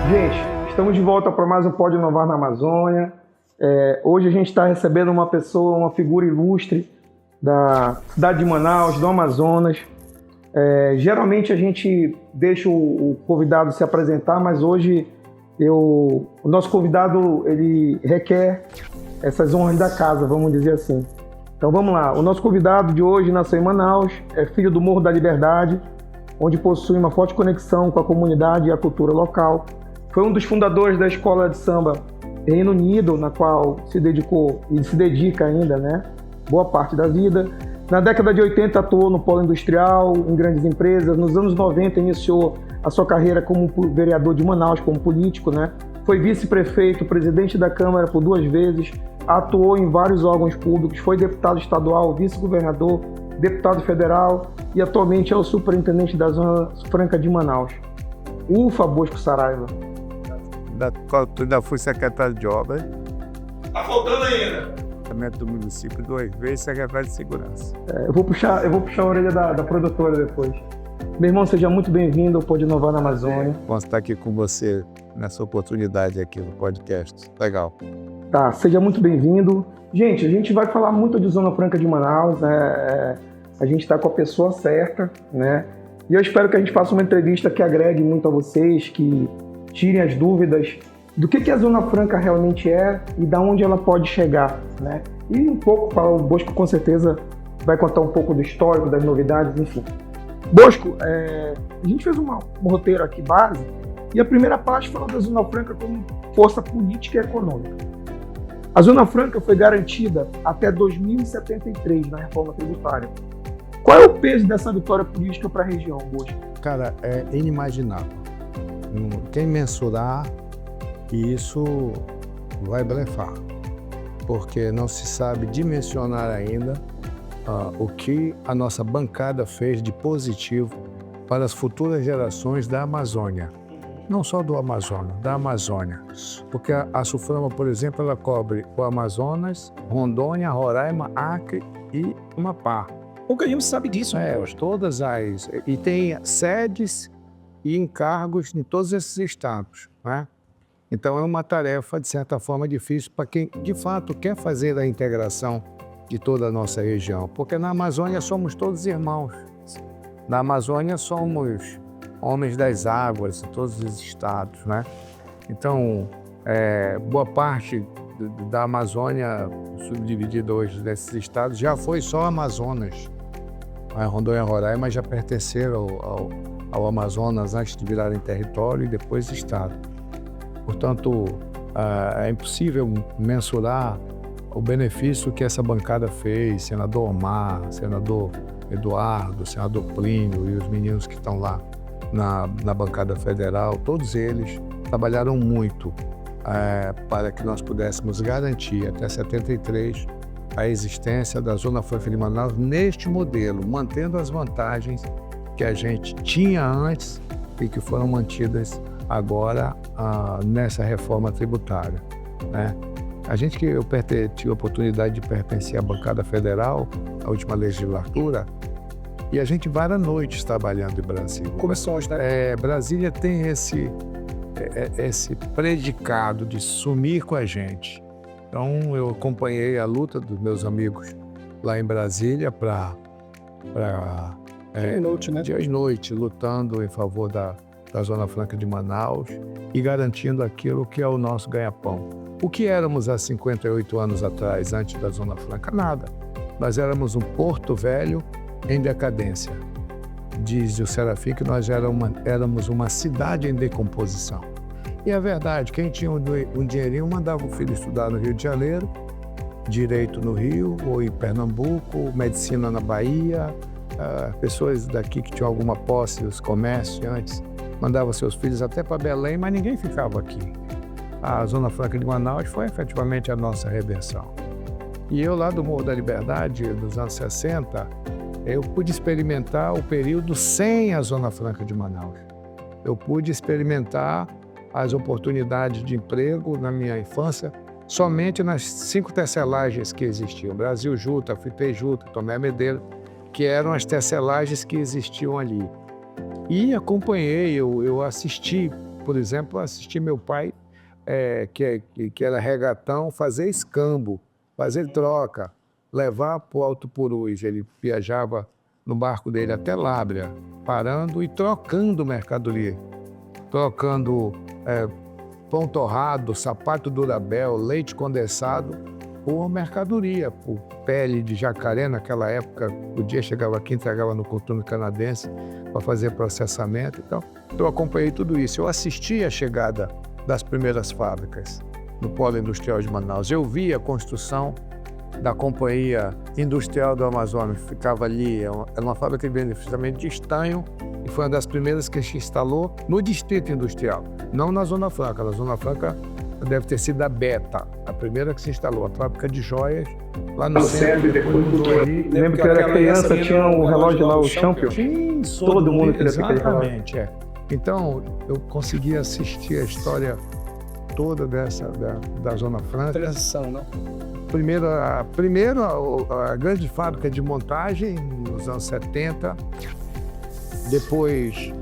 Gente, estamos de volta para mais um Pode Inovar na Amazônia. Hoje a gente está recebendo uma pessoa, uma figura ilustre da cidade de Manaus, do Amazonas. Geralmente a gente deixa o convidado se apresentar, mas hoje o nosso convidado ele requer essas honras da casa, vamos dizer assim. Então vamos lá, o nosso convidado de hoje nasceu em Manaus, é filho do Morro da Liberdade, onde possui uma forte conexão com a comunidade e a cultura local. Foi um dos fundadores da escola de samba Reino Unido, na qual se dedicou e se dedica ainda, né, boa parte da vida. Na década de 80 atuou no polo industrial, em grandes empresas. Nos anos 90 iniciou a sua carreira como vereador de Manaus, como político, né? Foi vice-prefeito, presidente da Câmara por 2 vezes, atuou em vários órgãos públicos, foi deputado estadual, vice-governador, deputado federal e atualmente é o superintendente da Zona Franca de Manaus. Ufa, Bosco Saraiva. Ainda fui secretário de obras. Tá faltando ainda. Do município 2 vezes secretário de segurança. Eu vou puxar a orelha da produtora depois. Meu irmão, seja muito bem-vindo ao Pode Inovar na Amazônia. Bom estar aqui com você nessa oportunidade aqui no podcast. Legal. Tá, seja muito bem-vindo. Gente, a gente vai falar muito de Zona Franca de Manaus, né? A gente está com a pessoa certa, né? E eu espero que a gente faça uma entrevista que agregue muito a vocês, que tirem as dúvidas do que a Zona Franca realmente é e da onde ela pode chegar, né? E um pouco, o Bosco com certeza vai contar um pouco do histórico, das novidades, enfim. Bosco, a gente fez um roteiro aqui base e a primeira parte fala da Zona Franca como força política e econômica. A Zona Franca foi garantida até 2073 na reforma tributária. Qual é o peso dessa vitória política para a região, Bosco? Cara, é inimaginável. Quem mensurar isso vai blefar, porque não se sabe dimensionar ainda o que a nossa bancada fez de positivo para as futuras gerações da Amazônia. Não só do Amazonas, da Amazônia. Porque a Suframa, por exemplo, ela cobre o Amazonas, Rondônia, Roraima, Acre e Amapá. Pouca gente sabe disso. Todas as... E tem sedes e encargos em todos esses estados, né? Então é uma tarefa, de certa forma, difícil para quem, de fato, quer fazer a integração de toda a nossa região. Porque na Amazônia somos todos irmãos. Na Amazônia somos homens das águas, em todos os estados, né? Então, boa parte da Amazônia, subdividida hoje nesses estados, já foi só Amazonas. Rondônia e Roraima já pertenceram ao Amazonas antes de virarem território e depois estado. Portanto, é impossível mensurar o benefício que essa bancada fez, senador Omar, senador Eduardo, senador Plínio e os meninos que estão lá na bancada federal, todos eles trabalharam muito para que nós pudéssemos garantir até 73 a existência da Zona Franca de Manaus neste modelo, mantendo as vantagens que a gente tinha antes e que foram mantidas agora nessa reforma tributária, né? Eu tive a oportunidade de pertencer à bancada federal, a última legislatura, e a gente várias noites trabalhando em Brasília. Começou hoje, né? Brasília tem esse predicado de sumir com a gente. Então eu acompanhei a luta dos meus amigos lá em Brasília dia e noite, lutando em favor da Zona Franca de Manaus e garantindo aquilo que é o nosso ganha-pão. O que éramos há 58 anos atrás, antes da Zona Franca? Nada. Nós éramos um Porto Velho em decadência. Diz o Serafim que nós éramos uma cidade em decomposição. E é verdade, quem tinha um dinheirinho mandava o filho estudar no Rio de Janeiro, direito no Rio ou em Pernambuco, medicina na Bahia, pessoas daqui que tinham alguma posse, os comerciantes, mandavam seus filhos até para Belém, mas ninguém ficava aqui. A Zona Franca de Manaus foi efetivamente a nossa redenção. E eu lá do Morro da Liberdade, dos anos 60, eu pude experimentar o período sem a Zona Franca de Manaus. Eu pude experimentar as oportunidades de emprego na minha infância somente nas 5 tecelagens que existiam. Brasil Juta, Fritei Juta, Tomé Medeiros, que eram as tecelagens que existiam ali. E acompanhei, eu assisti por exemplo, assisti meu pai, que era regatão, fazer escambo, fazer troca, levar para o Alto Purus. Ele viajava no barco dele até Lábrea, parando e trocando mercadoria. Trocando pão torrado, sapato Durabel, leite condensado por mercadoria, por pele de jacaré. Naquela época, o dia chegava aqui, entregava no coturno canadense para fazer processamento e tal. Eu acompanhei tudo isso. Eu assisti a chegada das primeiras fábricas no Polo Industrial de Manaus. Eu vi a construção da Companhia Industrial do Amazonas, que ficava ali. Era uma fábrica de beneficiamento de estanho e foi uma das primeiras que se instalou no Distrito Industrial, não na Zona Franca. Na Zona Franca deve ter sido a Beta, a primeira que se instalou, a fábrica de joias, lá no centro, depois mudou ali. Lembro que eu era criança, tinha o relógio lá, o Champion. Sim, Todo mundo queria ter aquele relógio. Exatamente, Então, eu consegui assistir a história toda da Zona Franca. Transição, não? Primeiro, a grande fábrica de montagem, nos anos 70, depois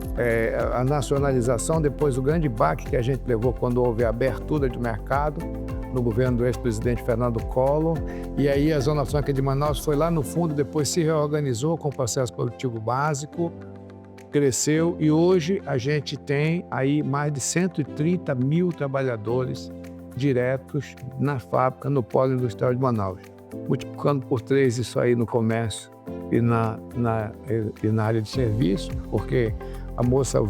a nacionalização, depois o grande baque que a gente levou quando houve a abertura de mercado no governo do ex-presidente Fernando Collor, e aí a Zona Franca de Manaus foi lá no fundo, depois se reorganizou com o processo produtivo básico, cresceu e hoje a gente tem aí mais de 130 mil trabalhadores diretos na fábrica, no Polo Industrial de Manaus. Multiplicando por 3 isso aí no comércio e na área de serviço, porque a moça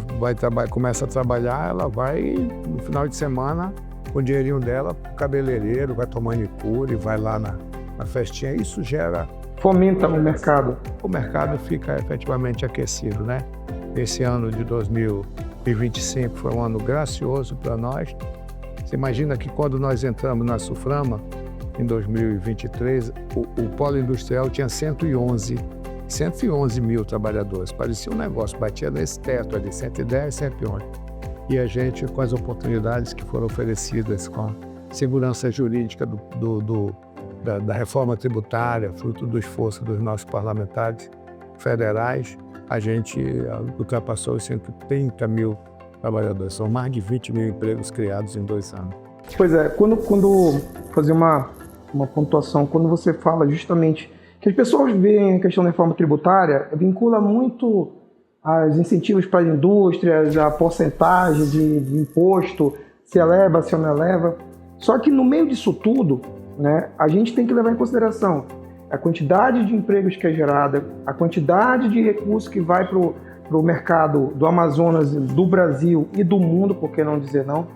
começa a trabalhar, ela vai no final de semana com o dinheirinho dela pro cabeleireiro, vai tomar manicure, vai lá na festinha. Isso gera... Fomenta o mercado. O mercado fica efetivamente aquecido, né? Esse ano de 2025 foi um ano gracioso para nós. Você imagina que quando nós entramos na Suframa, em 2023, o Polo Industrial tinha 111 mil trabalhadores. Parecia um negócio, batia nesse teto ali, 110, 111. E a gente, com as oportunidades que foram oferecidas, com a segurança jurídica da reforma tributária, fruto do esforço dos nossos parlamentares federais, a gente ultrapassou os 130 mil trabalhadores. São mais de 20 mil empregos criados em 2 anos. Pois é, quando fazer uma pontuação, quando você fala justamente que as pessoas veem a questão da reforma tributária, vincula muito os incentivos para as indústrias, a porcentagem de imposto, se eleva, se não eleva. Só que no meio disso tudo, né, a gente tem que levar em consideração a quantidade de empregos que é gerada, a quantidade de recursos que vai para o mercado do Amazonas, do Brasil e do mundo, por que não dizer não,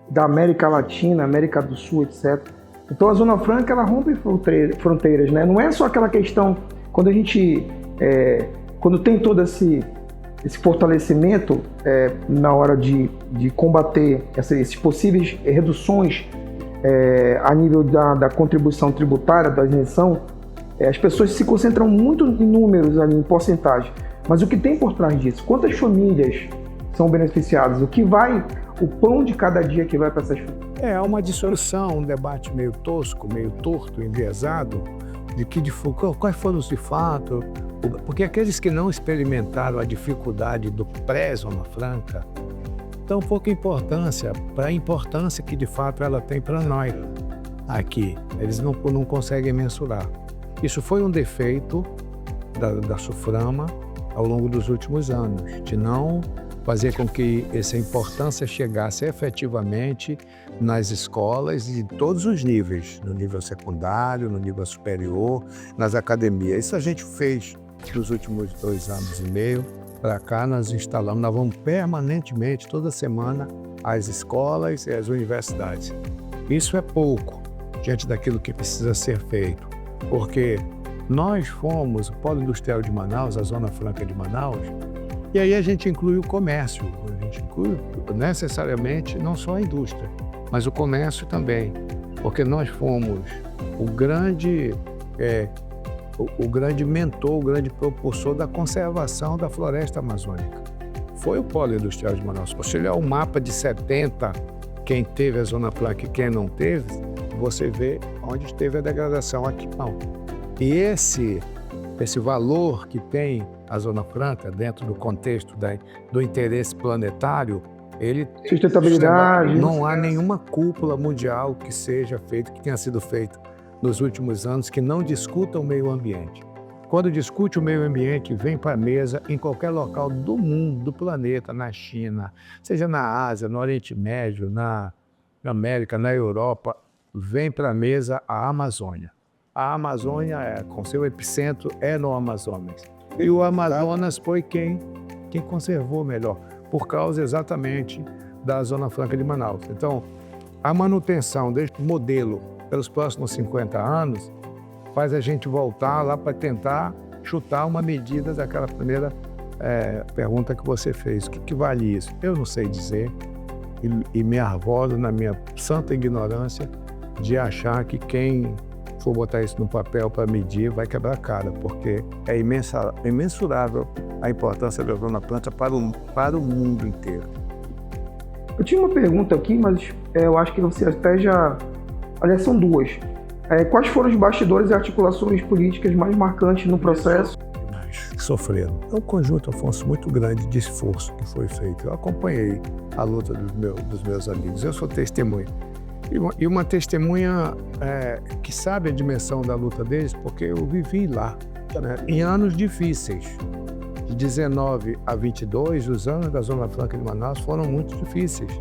da América Latina, América do Sul, etc. Então a Zona Franca, ela rompe fronteiras, né? Não é só aquela questão, quando a gente, quando tem todo esse fortalecimento na hora de combater essas possíveis reduções a nível da contribuição tributária, da isenção, as pessoas se concentram muito em números ali, em porcentagem. Mas o que tem por trás disso? Quantas famílias são beneficiadas? O pão de cada dia que vai para essas famílias? É uma dissolução, um debate meio tosco, meio torto, enviesado, quais foram os de fato, porque aqueles que não experimentaram a dificuldade do pré-Zona Franca dão pouca importância para a importância que de fato ela tem para nós aqui. Eles não conseguem mensurar. Isso foi um defeito da Suframa ao longo dos últimos anos, de não fazer com que essa importância chegasse efetivamente nas escolas de todos os níveis, no nível secundário, no nível superior, nas academias. Isso a gente fez nos últimos 2 anos e meio. Para cá nós vamos permanentemente, toda semana, às escolas e às universidades. Isso é pouco diante daquilo que precisa ser feito, porque nós fomos o Polo Industrial de Manaus, a Zona Franca de Manaus, e aí a gente inclui o comércio, a gente inclui necessariamente não só a indústria, mas o comércio também, porque nós fomos o grande mentor, o grande propulsor da conservação da floresta amazônica. Foi o Polo Industrial de Manaus. Se você olhar o mapa de 70, quem teve a Zona Franca e quem não teve, você vê onde teve a degradação, aqui não. E esse valor que tem a Zona Franca dentro do contexto do interesse planetário Ele Sustentabilidade. não há nenhuma cúpula mundial que seja feita, que tenha sido feita nos últimos anos, que não discuta o meio ambiente. Quando discute o meio ambiente, vem para a mesa em qualquer local do mundo, do planeta, na China, seja na Ásia, no Oriente Médio, na América, na Europa, vem para a mesa a Amazônia. A Amazônia, com seu epicentro, é no Amazonas. E o Amazonas foi quem conservou melhor, por causa exatamente da Zona Franca de Manaus. Então, a manutenção deste modelo pelos próximos 50 anos faz a gente voltar lá para tentar chutar uma medida daquela primeira pergunta que você fez. O que vale isso? Eu não sei dizer e me arvoro na minha santa ignorância de achar que quem for botar isso no papel para medir vai quebrar a cara, porque é imensurável a importância da Zona Franca para o mundo inteiro. Eu tinha uma pergunta aqui, mas eu acho que você até já... Aliás, são duas. Quais foram os bastidores e articulações políticas mais marcantes no processo? Sofreram. É um conjunto, Afonso, muito grande de esforço que foi feito. Eu acompanhei a luta dos meus amigos. Eu sou testemunha. E uma testemunha que sabe a dimensão da luta deles, porque eu vivi lá, né? Em anos difíceis. De 19 a 22, os anos da Zona Franca de Manaus foram muito difíceis.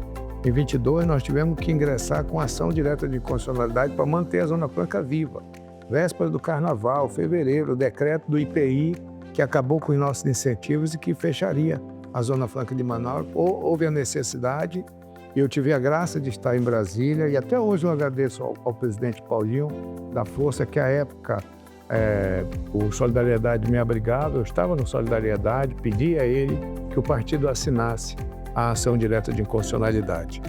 Em 22, nós tivemos que ingressar com ação direta de inconstitucionalidade para manter a Zona Franca viva. Véspera do Carnaval, fevereiro, o decreto do IPI, que acabou com os nossos incentivos e que fecharia a Zona Franca de Manaus. Houve a necessidade, e eu tive a graça de estar em Brasília, e até hoje eu agradeço ao presidente Paulinho da força que, à época, o Solidariedade me abrigava. Eu estava no Solidariedade, pedi a ele que o partido assinasse a ação direta de inconstitucionalidade.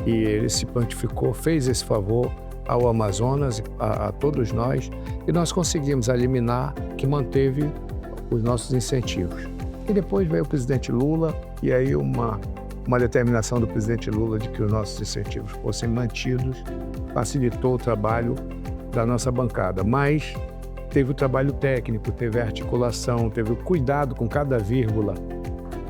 E ele se prontificou, fez esse favor ao Amazonas, a todos nós, e nós conseguimos a liminar que manteve os nossos incentivos. E depois veio o presidente Lula, e aí uma determinação do presidente Lula de que os nossos incentivos fossem mantidos facilitou o trabalho da nossa bancada. Mas teve o trabalho técnico, teve a articulação, teve o cuidado com cada vírgula,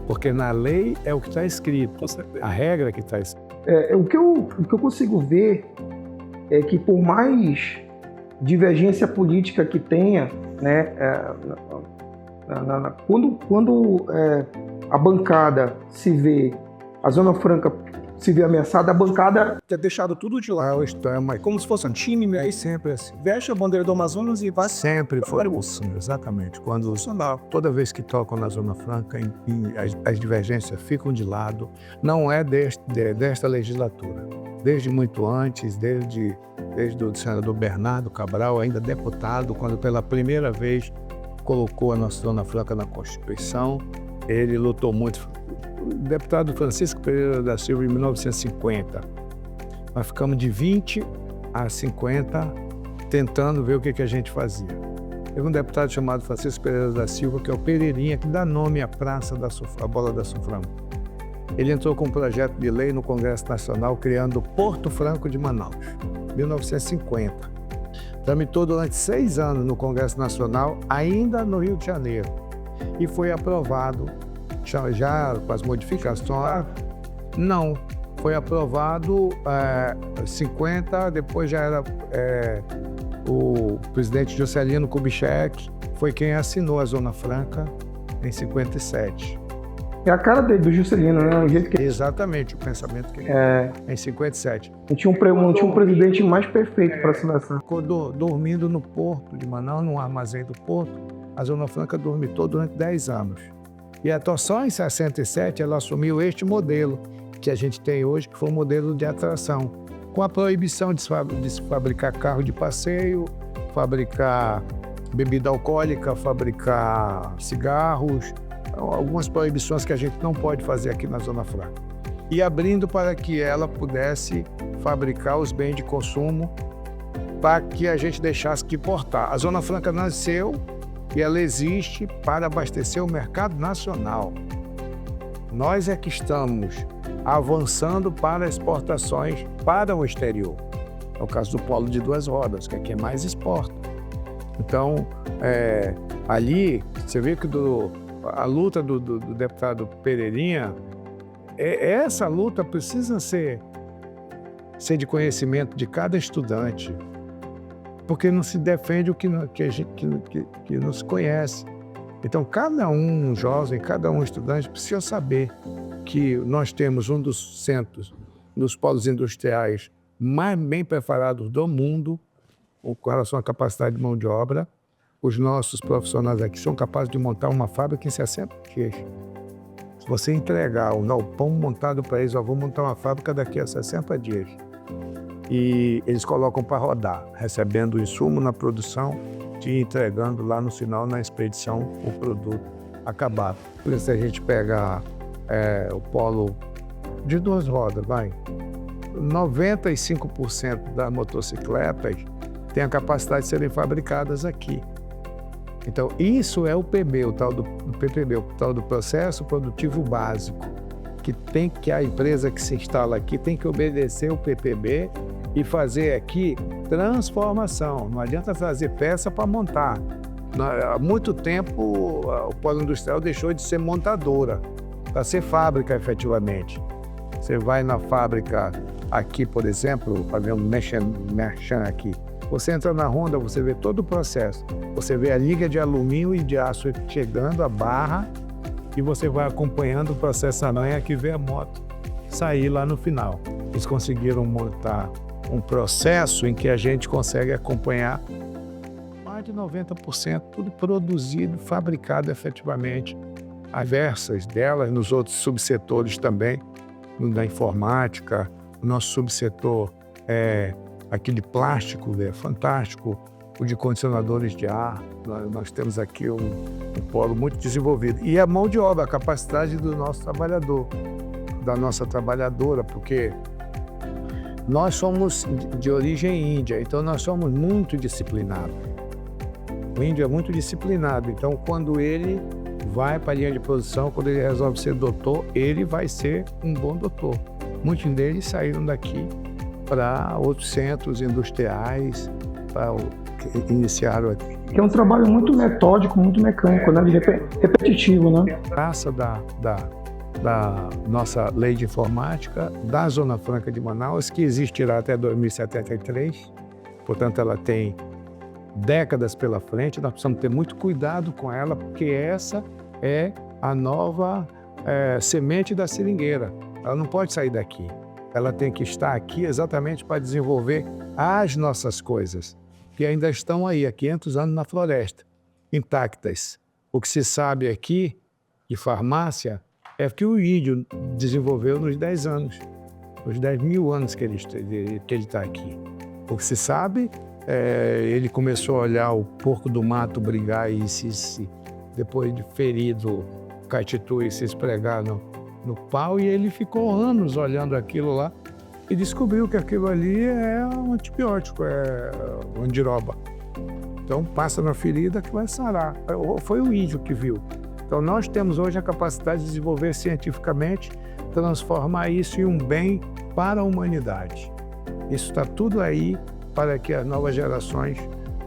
porque na lei é o que está escrito, a regra que está escrita. O que eu consigo ver é que, por mais divergência política que tenha, né, quando a bancada se vê, a Zona Franca se vê ameaçada, a bancada Ter deixado tudo de lado. Como se fosse um time, né? Aí sempre assim. Veste a bandeira do Amazonas e vai. Sempre foi assim, exatamente. Toda vez que tocam na Zona Franca, as divergências ficam de lado. Não é desta legislatura. Desde muito antes, desde o senador Bernardo Cabral, ainda deputado, quando pela primeira vez colocou a nossa Zona Franca na Constituição, ele lutou muito. O deputado Francisco Pereira da Silva, em 1950. Nós ficamos de 20 a 50 tentando ver o que a gente fazia. Teve um deputado chamado Francisco Pereira da Silva, que é o Pereirinha, que dá nome à praça a Bola da Suframa. Ele entrou com um projeto de lei no Congresso Nacional criando Porto Franco de Manaus, 1950. Tramitou durante 6 anos no Congresso Nacional, ainda no Rio de Janeiro, e foi aprovado, já com as modificações. Não, foi aprovado 50, depois já era o presidente Juscelino Kubitschek, foi quem assinou a Zona Franca em 57. é a cara do Juscelino, né? O jeito que Exatamente, o pensamento que ele em 57. não tinha um presidente mais perfeito para a seleção. Ficou dormindo no porto de Manaus, no armazém do porto. A Zona Franca dormitou durante 10 anos. E só em 67 ela assumiu este modelo que a gente tem hoje, que foi um modelo de atração, com a proibição de se fabricar carro de passeio, fabricar bebida alcoólica, fabricar cigarros, algumas proibições que a gente não pode fazer aqui na Zona Franca. E abrindo para que ela pudesse fabricar os bens de consumo para que a gente deixasse de importar. A Zona Franca nasceu e ela existe para abastecer o mercado nacional. Nós é que estamos avançando para exportações para o exterior. É o caso do polo de 2 rodas, que é quem mais exporta. Então, ali, você vê que a luta do deputado Pereirinha essa luta precisa ser de conhecimento de cada estudante, porque não se defende o que não se conhece. Então, cada um jovem, cada um estudante precisa saber que nós temos um dos centros, dos polos industriais mais bem preparados do mundo, com relação à capacidade de mão de obra. Os nossos profissionais aqui são capazes de montar uma fábrica em 60 dias. Se você entregar o galpão montado para eles, vou montar uma fábrica daqui a 60 dias. E eles colocam para rodar, recebendo o insumo na produção e entregando lá no final, na expedição, o produto acabado. Por isso, se a gente pega o polo de 2 rodas, 95% das motocicletas têm a capacidade de serem fabricadas aqui. Então, isso é o PB, o tal do PPB, o tal do processo produtivo básico, que a empresa que se instala aqui tem que obedecer o PPB e fazer aqui transformação. Não adianta fazer peça para montar. Há muito tempo, o polo industrial deixou de ser montadora para ser fábrica, efetivamente. Você vai na fábrica aqui, por exemplo, fazer um merchan aqui. Você entra na Honda, você vê todo o processo. Você vê a liga de alumínio e de aço chegando, a barra, e você vai acompanhando o processo aranha que vê a moto sair lá no final. Eles conseguiram montar um processo em que a gente consegue acompanhar mais de 90% tudo produzido, fabricado efetivamente. As diversas delas nos outros subsetores também, da informática, o nosso subsetor aquele plástico é fantástico, o de condicionadores de ar. Nós temos aqui um polo muito desenvolvido. E a mão de obra, a capacidade do nosso trabalhador, da nossa trabalhadora, porque nós somos de origem índia, então nós somos muito disciplinados. O índio é muito disciplinado, então quando ele vai para a linha de produção, quando ele resolve ser doutor, ele vai ser um bom doutor. Muitos deles saíram daqui para outros centros industriais, iniciaram aqui. Que é um trabalho muito metódico, muito mecânico, né? Repetitivo, né? Graças da nossa lei de informática, da Zona Franca de Manaus, que existirá até 2073, portanto ela tem décadas pela frente, nós precisamos ter muito cuidado com ela, porque essa é a nova semente da seringueira. Ela não pode sair daqui. Ela tem que estar aqui exatamente para desenvolver as nossas coisas, que ainda estão aí há 500 anos na floresta, intactas. O que se sabe aqui de farmácia é que o índio desenvolveu nos 10 anos, nos 10 mil anos que ele está aqui. O que se sabe, ele começou a olhar o porco do mato brigar e depois de ferido, caititu e se espregar no pau, e ele ficou anos olhando aquilo lá e descobriu que aquilo ali é um antibiótico, é andiroba. Então passa na ferida que vai sarar. Foi o índio que viu. Então nós temos hoje a capacidade de desenvolver cientificamente, transformar isso em um bem para a humanidade. Isso está tudo aí para que as novas gerações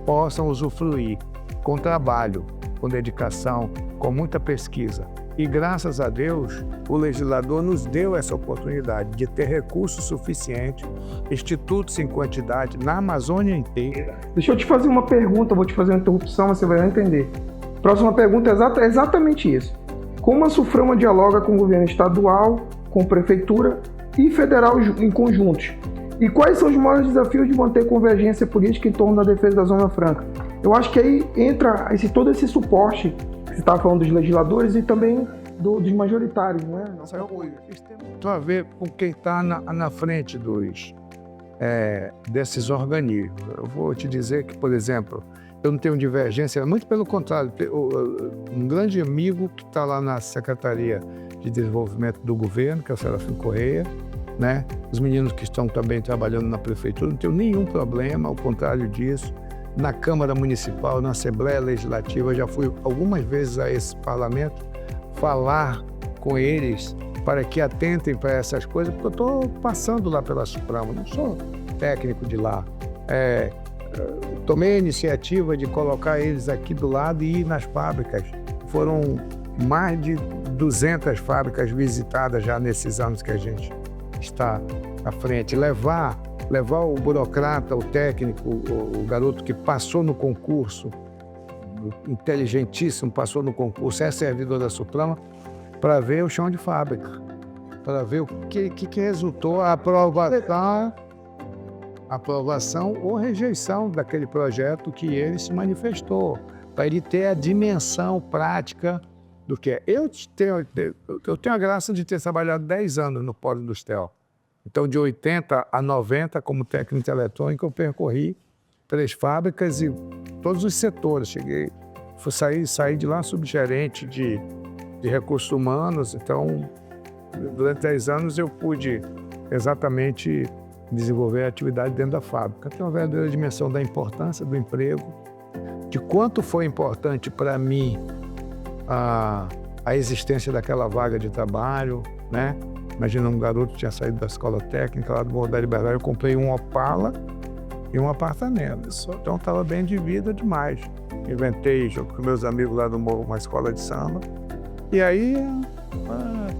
possam usufruir com trabalho, com dedicação, com muita pesquisa. E graças a Deus, o legislador nos deu essa oportunidade de ter recursos suficientes, institutos em quantidade, na Amazônia inteira. Deixa eu te fazer uma pergunta, vou te fazer uma interrupção, você vai entender. Próxima pergunta é exatamente isso. Como a SUFRAMA dialoga com o governo estadual, com prefeitura e federal em conjuntos? E quais são os maiores desafios de manter convergência política em torno da defesa da Zona Franca? Eu acho que aí entra todo esse suporte que você estava falando dos legisladores e também dos majoritários, não é? Isso tem muito a ver com quem está na frente desses organismos. Eu vou te dizer que, por exemplo, eu não tenho divergência, muito pelo contrário, um grande amigo que está lá na Secretaria de Desenvolvimento do Governo, que é o Serafim Correia, né? Os meninos que estão também trabalhando na Prefeitura, não tenho nenhum problema, ao contrário disso. Na Câmara Municipal, na Assembleia Legislativa, já fui algumas vezes a esse parlamento falar com eles para que atentem para essas coisas, porque eu estou passando lá pela SUFRAMA, não sou técnico de lá. Tomei a iniciativa de colocar eles aqui do lado e ir nas fábricas. Foram mais de 200 fábricas visitadas já nesses anos que a gente está à frente. Levar o burocrata, o técnico, o garoto que passou no concurso, inteligentíssimo, passou no concurso, é servidor da Suprama, para ver o chão de fábrica, para ver o que resultou a aprovação ou rejeição daquele projeto que ele se manifestou, para ele ter a dimensão prática do que é. Eu tenho a graça de ter trabalhado 10 anos no Polo Industrial. Então, de 80 a 90, como técnico eletrônico, eu percorri 3 fábricas e todos os setores. Saí de lá subgerente de recursos humanos. Então, durante 10 anos, eu pude exatamente desenvolver a atividade dentro da fábrica. Tem uma verdadeira dimensão da importância do emprego, de quanto foi importante para mim a existência daquela vaga de trabalho, né? Imagina, um garoto que tinha saído da escola técnica lá do Morro da Liberdade, eu comprei um Opala e um apartamento. Então estava bem de vida demais. Inventei, junto com meus amigos lá do Morro, uma escola de samba. E aí,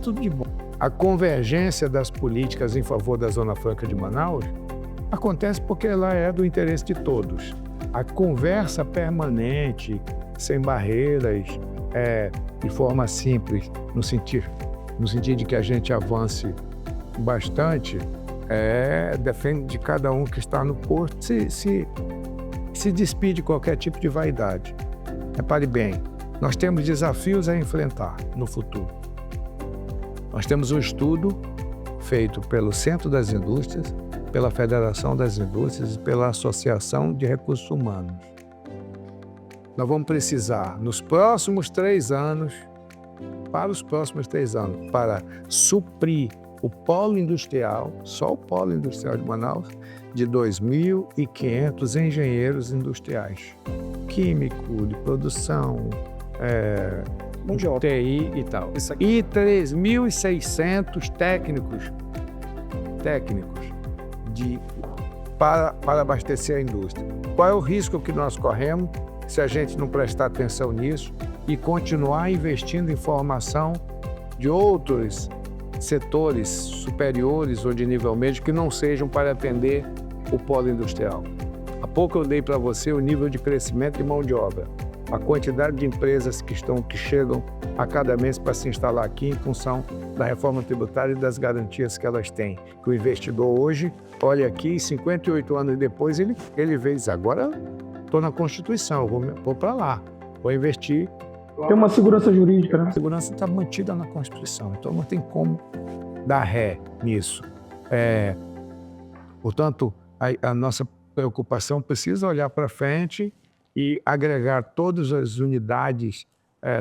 tudo de bom. A convergência das políticas em favor da Zona Franca de Manaus acontece porque ela é do interesse de todos. A conversa permanente, sem barreiras, de forma simples, no sentido de que a gente avance bastante, defende de cada um que está no posto, se despide de qualquer tipo de vaidade. Repare bem, nós temos desafios a enfrentar no futuro. Nós temos um estudo feito pelo Centro das Indústrias, pela Federação das Indústrias e pela Associação de Recursos Humanos. Nós vamos precisar, nos próximos 3 anos, para suprir o polo industrial, só o polo industrial de Manaus, de 2.500 engenheiros industriais, químico, de produção, de TI e tal. E 3.600 técnicos para abastecer a indústria. Qual é o risco que nós corremos se a gente não prestar atenção nisso e continuar investindo em formação de outros setores superiores ou de nível médio que não sejam para atender o polo industrial? Há pouco eu dei para você o nível de crescimento de mão de obra, a quantidade de empresas que chegam a cada mês para se instalar aqui em função da reforma tributária e das garantias que elas têm. Que o investidor hoje olha aqui, 58 anos depois, ele vê e diz: agora estou na Constituição, vou para lá, vou investir. Tem uma segurança jurídica, né? A segurança está mantida na Constituição, então não tem como dar ré nisso. Portanto, a nossa preocupação precisa olhar para frente e agregar todas as unidades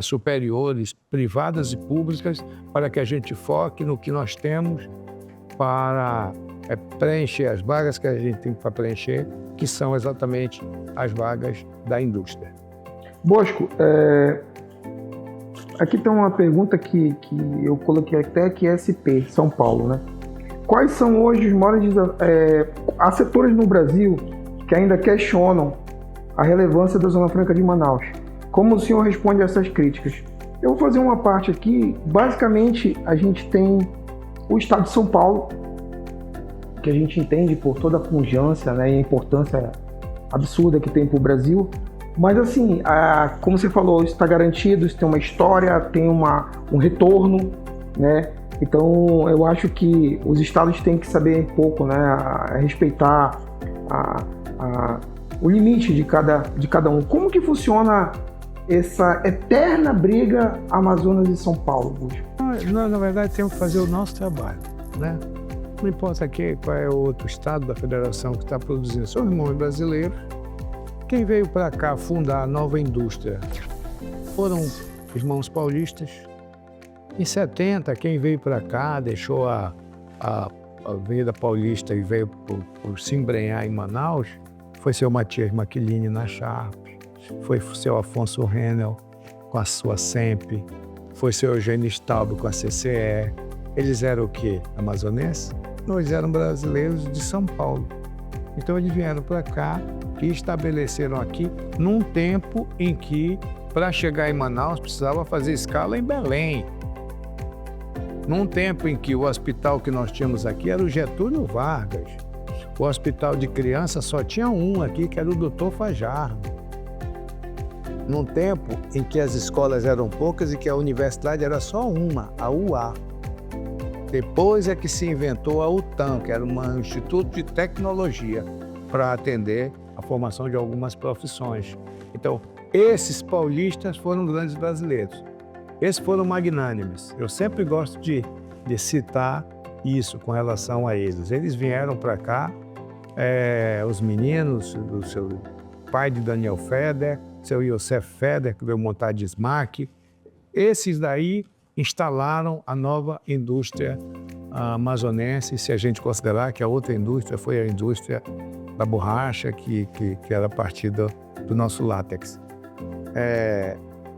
superiores, privadas e públicas, para que a gente foque no que nós temos para preencher as vagas que a gente tem para preencher, que são exatamente as vagas da indústria. Bosco, aqui tem uma pergunta que eu coloquei até, que é SP, São Paulo, né? Quais são hoje os maiores desafios? Há setores no Brasil que ainda questionam a relevância da Zona Franca de Manaus. Como o senhor responde a essas críticas? Eu vou fazer uma parte aqui. Basicamente, a gente tem o estado de São Paulo, que a gente entende por toda a pujança, né, e a importância absurda que tem para o Brasil. Mas assim, como você falou, isso está garantido, isso tem uma história, tem um retorno, né? Então, eu acho que os estados têm que saber um pouco, né, respeitar o limite de cada um. Como que funciona essa eterna briga Amazonas e São Paulo, Bosco? Nós, na verdade, temos que fazer o nosso trabalho, né? Não importa qual é o outro estado da federação que está produzindo, são irmãos brasileiros. Quem veio para cá fundar a nova indústria foram irmãos paulistas. Em 70, quem veio para cá deixou a Avenida Paulista e veio por se embrenhar em Manaus foi seu Matias Maquilini na Sharp, foi seu Afonso Renel com a sua SEMP, foi seu Eugênio Staub com a CCE. Eles eram o quê? Amazonenses? Não, eles eram brasileiros de São Paulo. Então eles vieram para cá e estabeleceram aqui num tempo em que, para chegar em Manaus, precisava fazer escala em Belém. Num tempo em que o hospital que nós tínhamos aqui era o Getúlio Vargas. O hospital de criança só tinha um aqui, que era o Dr. Fajardo. Num tempo em que as escolas eram poucas e que a universidade era só uma, a UA. Depois é que se inventou a UTAM, que era um instituto de tecnologia para atender a formação de algumas profissões. Então, esses paulistas foram grandes brasileiros. Esses foram magnânimes. Eu sempre gosto de citar isso com relação a eles. Eles vieram para cá, os meninos, do seu pai de Daniel Feder, seu Yosef Feder, que veio montar de SMAC. Esses daí instalaram a nova indústria amazonense, se a gente considerar que a outra indústria foi a indústria da borracha, que era a partir do nosso látex.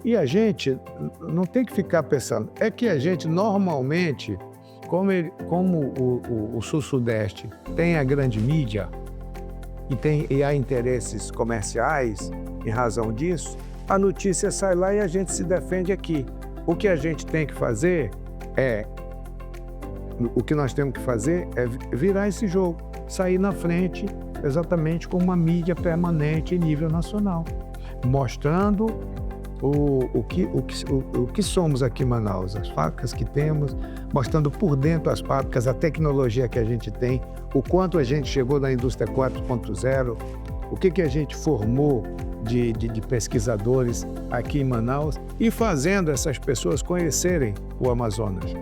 E a gente não tem que ficar pensando, é que a gente normalmente, como o Sul-Sudeste tem a grande mídia e há interesses comerciais em razão disso, a notícia sai lá e a gente se defende aqui. O que a gente tem que fazer o que nós temos que fazer é virar esse jogo, sair na frente exatamente com uma mídia permanente em nível nacional, mostrando o que somos aqui em Manaus, as fábricas que temos, mostrando por dentro as fábricas, a tecnologia que a gente tem, o quanto a gente chegou na indústria 4.0, o que a gente formou de pesquisadores aqui em Manaus e fazendo essas pessoas conhecerem o Amazonas.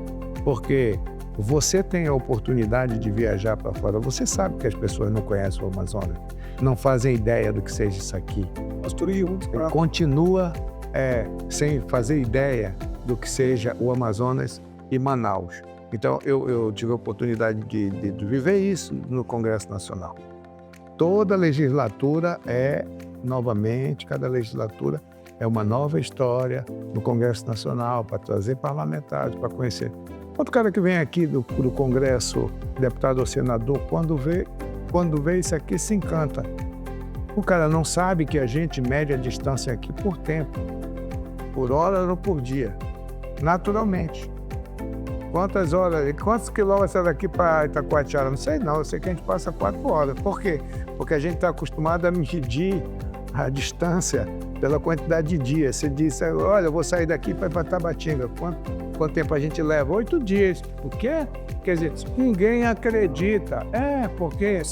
Porque você tem a oportunidade de viajar para fora, você sabe que as pessoas não conhecem o Amazonas, não fazem ideia do que seja isso aqui. Continua sem fazer ideia do que seja o Amazonas e Manaus. Então, eu tive a oportunidade de viver isso no Congresso Nacional. Toda legislatura cada legislatura é uma nova história no Congresso Nacional para trazer parlamentares, para conhecer. Outro cara que vem aqui do Congresso, deputado ou senador, quando vê isso aqui, se encanta. O cara não sabe que a gente mede a distância aqui por tempo, por hora ou por dia, naturalmente. Quantas horas, quantos quilômetros é daqui para Itacoatiara? Não sei não, eu sei que a gente passa 4 horas. Por quê? Porque a gente está acostumado a medir a distância pela quantidade de dias. Você diz, olha, eu vou sair daqui para ir para Tabatinga. Quanto tempo a gente leva? 8 dias. O quê? Quer dizer, ninguém acredita. Porque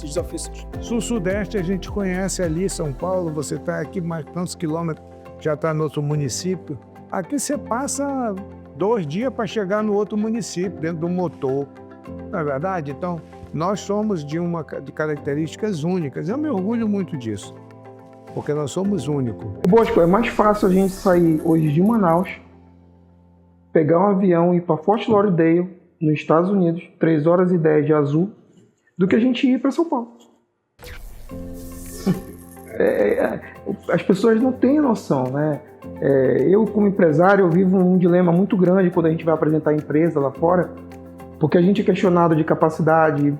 Sul-Sudeste a gente conhece ali, São Paulo, você está aqui mais tantos quilômetros, já está no outro município. Aqui você passa 2 dias para chegar no outro município, dentro do motor. Não é verdade? Então, nós somos de características únicas. Eu me orgulho muito disso, porque nós somos únicos. Bosco, é mais fácil a gente sair hoje de Manaus, pegar um avião e ir para Fort Lauderdale, nos Estados Unidos, 3 horas e 10 de azul, do que a gente ir para São Paulo. As pessoas não têm noção, né? Eu, como empresário, eu vivo um dilema muito grande quando a gente vai apresentar a empresa lá fora, porque a gente é questionado de capacidade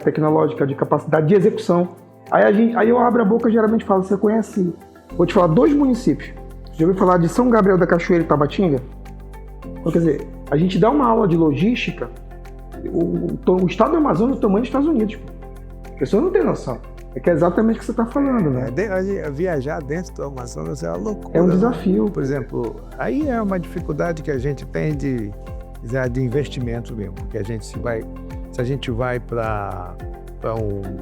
tecnológica, de capacidade de execução. Aí eu abro a boca e geralmente falo, você conhece? Vou te falar 2 municípios. Já ouviu falar de São Gabriel da Cachoeira e Tabatinga? Então, quer dizer, a gente dá uma aula de logística, o estado do Amazonas é o tamanho dos Estados Unidos. A pessoa não tem noção. É que é exatamente o que você está falando, né? Viajar dentro do Amazonas é uma loucura. É um desafio. Né? Por exemplo, aí é uma dificuldade que a gente tem de investimento mesmo. Porque se a gente vai para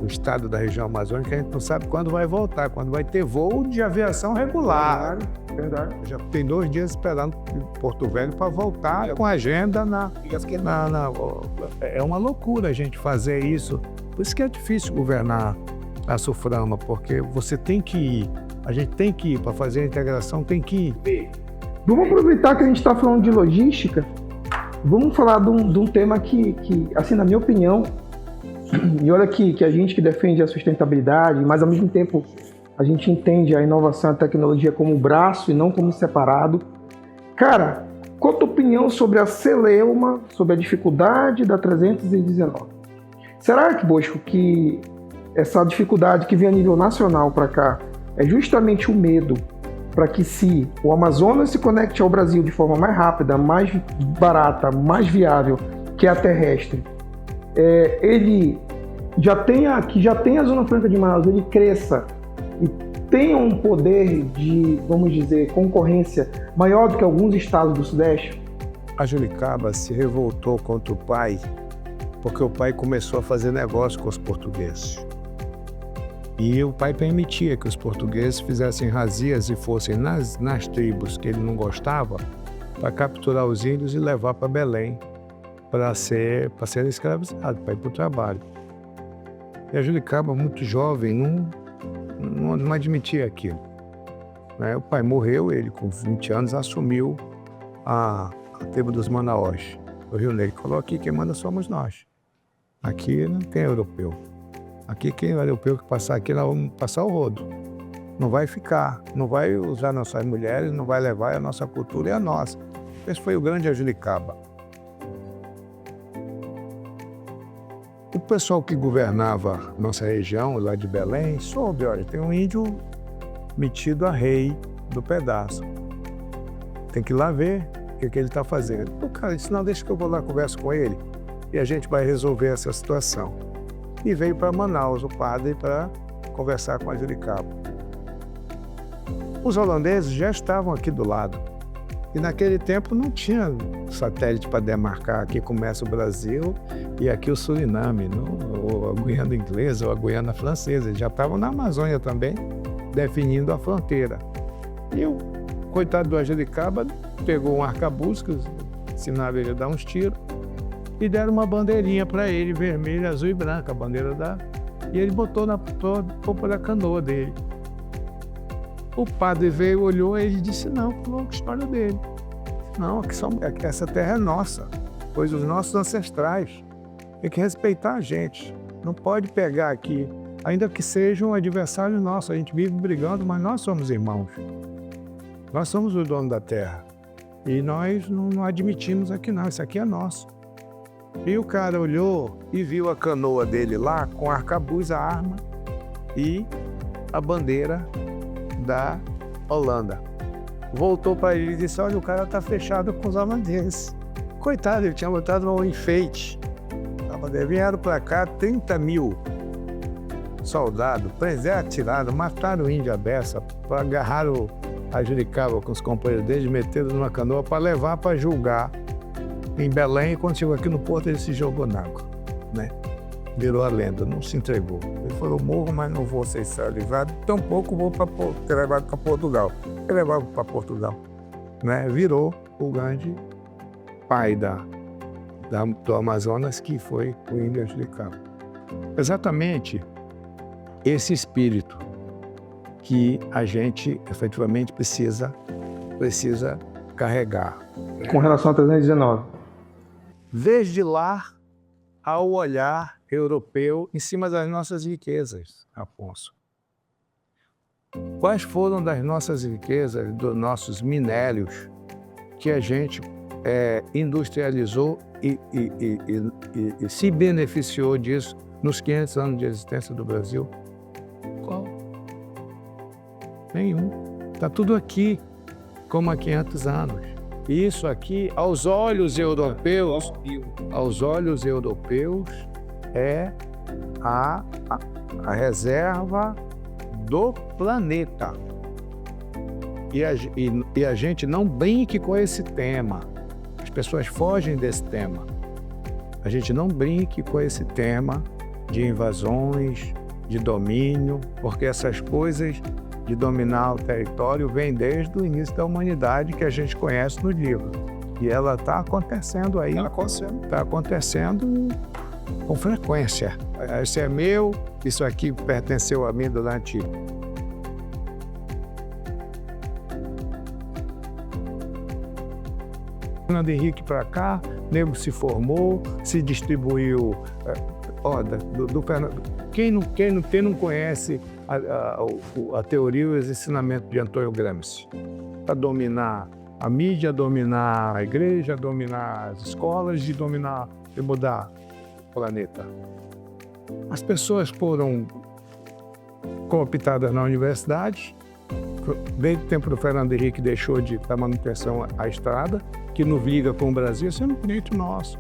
o estado da região amazônica, a gente não sabe quando vai voltar, quando vai ter voo de aviação regular. Verdade. Já tem 2 dias esperando em Porto Velho para voltar com agenda É uma loucura a gente fazer isso. Por isso que é difícil governar a Suframa, porque você tem que ir. A gente tem que ir para fazer a integração, tem que ir. Vamos aproveitar que a gente está falando de logística. Vamos falar de um tema que, assim, na minha opinião, e olha que a gente que defende a sustentabilidade, mas ao mesmo tempo a gente entende a inovação e a tecnologia como braço e não como separado. Cara, qual a tua opinião sobre a celeuma, sobre a dificuldade da 319? Será que, Bosco, que essa dificuldade que vem a nível nacional para cá é justamente o medo para que se o Amazonas se conecte ao Brasil de forma mais rápida, mais barata, mais viável que a terrestre, ele já tenha a Zona Franca de Manaus, ele cresça e tenha um poder de, vamos dizer, concorrência maior do que alguns estados do Sudeste? A Juricaba se revoltou contra o pai porque o pai começou a fazer negócio com os portugueses. E o pai permitia que os portugueses fizessem razias e fossem nas tribos que ele não gostava para capturar os índios e levar para Belém para ser escravizado, para ir para o trabalho. E a Juricaba, muito jovem, não admitia aquilo. O pai morreu, ele com 20 anos assumiu a tribo dos Manaós, do Rio Negro. Falou: aqui quem manda somos nós. Aqui não tem europeu. Aqui quem é europeu que passar aqui, nós vamos passar o rodo. Não vai ficar, não vai usar nossas mulheres, não vai levar, a nossa cultura é a nossa. Esse foi o grande Juricaba. O pessoal que governava nossa região, lá de Belém, soube: olha, tem um índio metido a rei do pedaço. Tem que ir lá ver o que ele está fazendo. O cara disse: não, deixa que eu vou lá, converso com ele e a gente vai resolver essa situação. E veio para Manaus o padre para conversar com a Juricaba. Os holandeses já estavam aqui do lado. E naquele tempo não tinha satélite para demarcar. Aqui começa o Brasil e aqui o Suriname, ou a Guiana Inglesa ou a Guiana Francesa. Eles já estavam na Amazônia também, definindo a fronteira. E o coitado do Juricaba pegou um arcabuz, ensinaram ele a dar uns tiros, e deram uma bandeirinha para ele, vermelha, azul e branca, a bandeira da... E ele botou na canoa dele. O padre veio, olhou e ele disse: não, falou a história dele. Não, essa terra é nossa, pois os nossos ancestrais. Tem que respeitar a gente. Não pode pegar aqui, ainda que seja um adversário nosso. A gente vive brigando, mas nós somos irmãos. Nós somos o dono da terra. E nós não admitimos aqui não, isso aqui é nosso. E o cara olhou e viu a canoa dele lá com arcabuz, a arma e a bandeira da Holanda. Voltou para ele e disse: olha, o cara tá fechado com os holandeses. Coitado, ele tinha botado um enfeite. Vieram para cá 30 mil soldados, atiraram, mataram o índio à beça, agarraram a Juricaba com os companheiros deles, meteram numa canoa para levar para julgar em Belém. E quando chegou aqui no porto, ele se jogou na água, virou a lenda, não se entregou. Ele falou: morro, mas não vou ser escravizado, tampouco vou ser levado para Portugal. Ele levava para Portugal, virou o grande pai do Amazonas, que foi o índio Juricaba. Exatamente esse espírito que a gente efetivamente precisa carregar. Com relação a 319. Desde lá ao olhar europeu em cima das nossas riquezas, Afonso. Quais foram das nossas riquezas, dos nossos minérios, que a gente industrializou e se beneficiou disso nos 500 anos de existência do Brasil? Qual? Nenhum. Está tudo aqui, como há 500 anos. E isso aqui, aos olhos europeus, é a reserva do planeta. E a gente não brinque com esse tema. As pessoas fogem desse tema. A gente não brinque com esse tema de invasões, de domínio, porque essas coisas de dominar o território vêm desde o início da humanidade, que a gente conhece no livro. E ela está acontecendo aí. Está acontecendo com frequência. Esse é meu, isso aqui pertenceu a mim durante Fernando Henrique para cá, nego se formou, se distribuiu. Do Fernando. Quem não conhece a teoria e os ensinamentos de Antônio Gramsci? Para dominar a mídia, dominar a igreja, dominar as escolas e mudar o planeta. As pessoas foram cooptadas na universidade, desde o tempo do Fernando Henrique deixou de dar manutenção à estrada, que nos liga com o Brasil, isso é um direito nosso.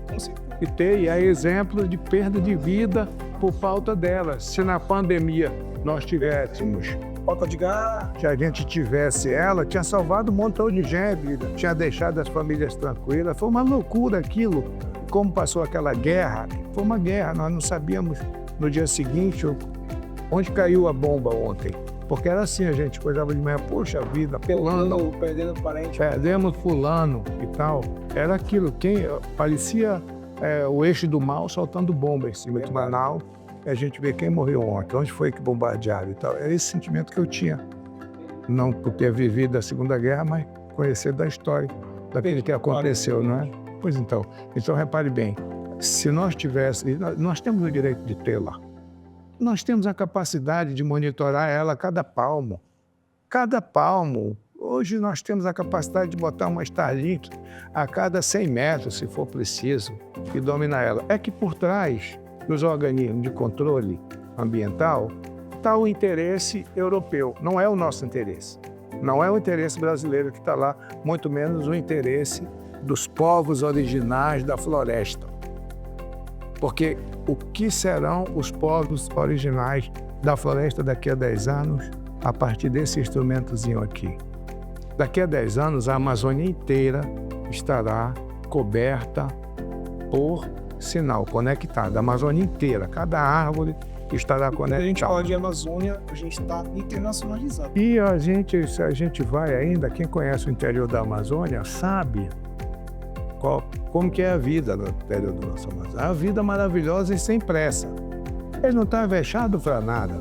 E há exemplos de perda de vida por falta dela. Se na pandemia nós tivéssemos, Falta de gás. se a gente tivesse ela, tinha salvado um montão de gente, tinha deixado as famílias tranquilas. Foi uma loucura aquilo. Como passou aquela guerra, foi uma guerra, nós não sabíamos no dia seguinte onde caiu a bomba ontem. Porque era assim, a gente acordava de manhã, poxa vida, fulano, Perdendo parente. perdemos fulano e tal. Era aquilo, parecia o eixo do mal soltando bomba em cima de Manaus. E a gente vê quem morreu ontem, onde foi que bombardearam e tal. Era esse sentimento que eu tinha. Não por ter vivido a Segunda Guerra, mas conhecer da história, daquilo que aconteceu, não é? Pois então repare bem, se nós tivéssemos, nós temos o direito de tê-la. Nós temos a capacidade de monitorar ela cada palmo. Cada palmo. Hoje nós temos a capacidade de botar uma Starlink a cada 100 metros, se for preciso, e dominar ela. É que por trás dos organismos de controle ambiental está o interesse europeu. Não é o nosso interesse. Não é o interesse brasileiro que está lá, muito menos o interesse dos povos originais da floresta. Porque o que serão os povos originais da floresta daqui a 10 anos, a partir desse instrumentozinho aqui? Daqui a 10 anos, a Amazônia inteira estará coberta por sinal conectado. A Amazônia inteira, cada árvore estará Quando a gente conectada. fala de Amazônia, a gente está internacionalizado. E se a gente vai ainda, quem conhece o interior da Amazônia sabe como que é a vida no interior do nosso Amazônia. A vida maravilhosa e sem pressa. Ele não está vexado para nada.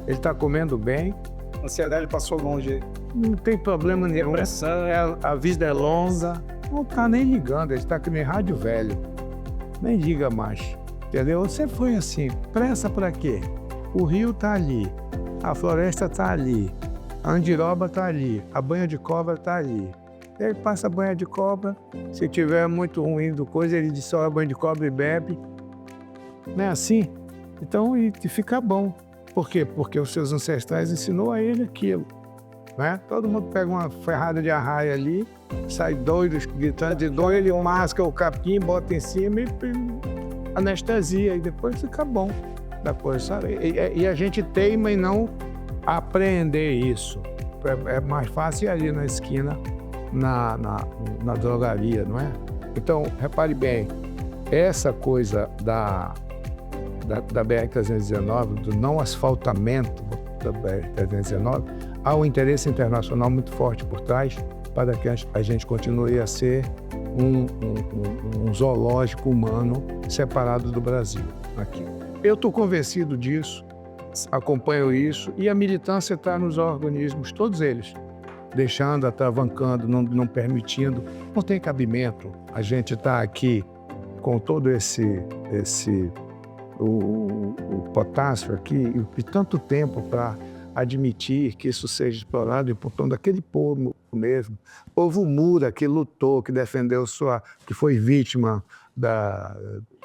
Ele está comendo bem, A ansiedade passou longe. não tem problema nenhum. Depressão. A vida é longa. Não está nem ligando, ele está que nem rádio velho. Nem liga mais. Entendeu? Você foi assim, pressa para quê? O rio está ali, a floresta está ali, a andiroba está ali, a banha de cobra está ali. Ele passa a banha de cobra, se tiver muito ruim do coisa, ele dissolve a banha de cobra e bebe. Não é assim? Então, e fica bom. Por quê? Porque os seus ancestrais ensinou a ele aquilo. Né? Todo mundo pega uma ferrada de arraia ali, sai doido, gritando de dor, ele masca o capim, bota em cima e anestesia, e depois fica bom. Depois, sabe? E a gente teima em não aprender isso. É mais fácil ir ali na esquina, na drogaria, não é? Então, repare bem, essa coisa da BR-319, do não asfaltamento da BR-319, há um interesse internacional muito forte por trás para que a gente continue a ser um zoológico humano separado do Brasil aqui. Eu estou convencido disso, acompanho isso, e a militância está nos organismos, todos eles, deixando, atravancando, não permitindo. Não tem cabimento a gente estar aqui com todo o potássio aqui e tanto tempo para admitir que isso seja explorado e por todo aquele povo mesmo. Povo Mura que lutou, que defendeu que foi vítima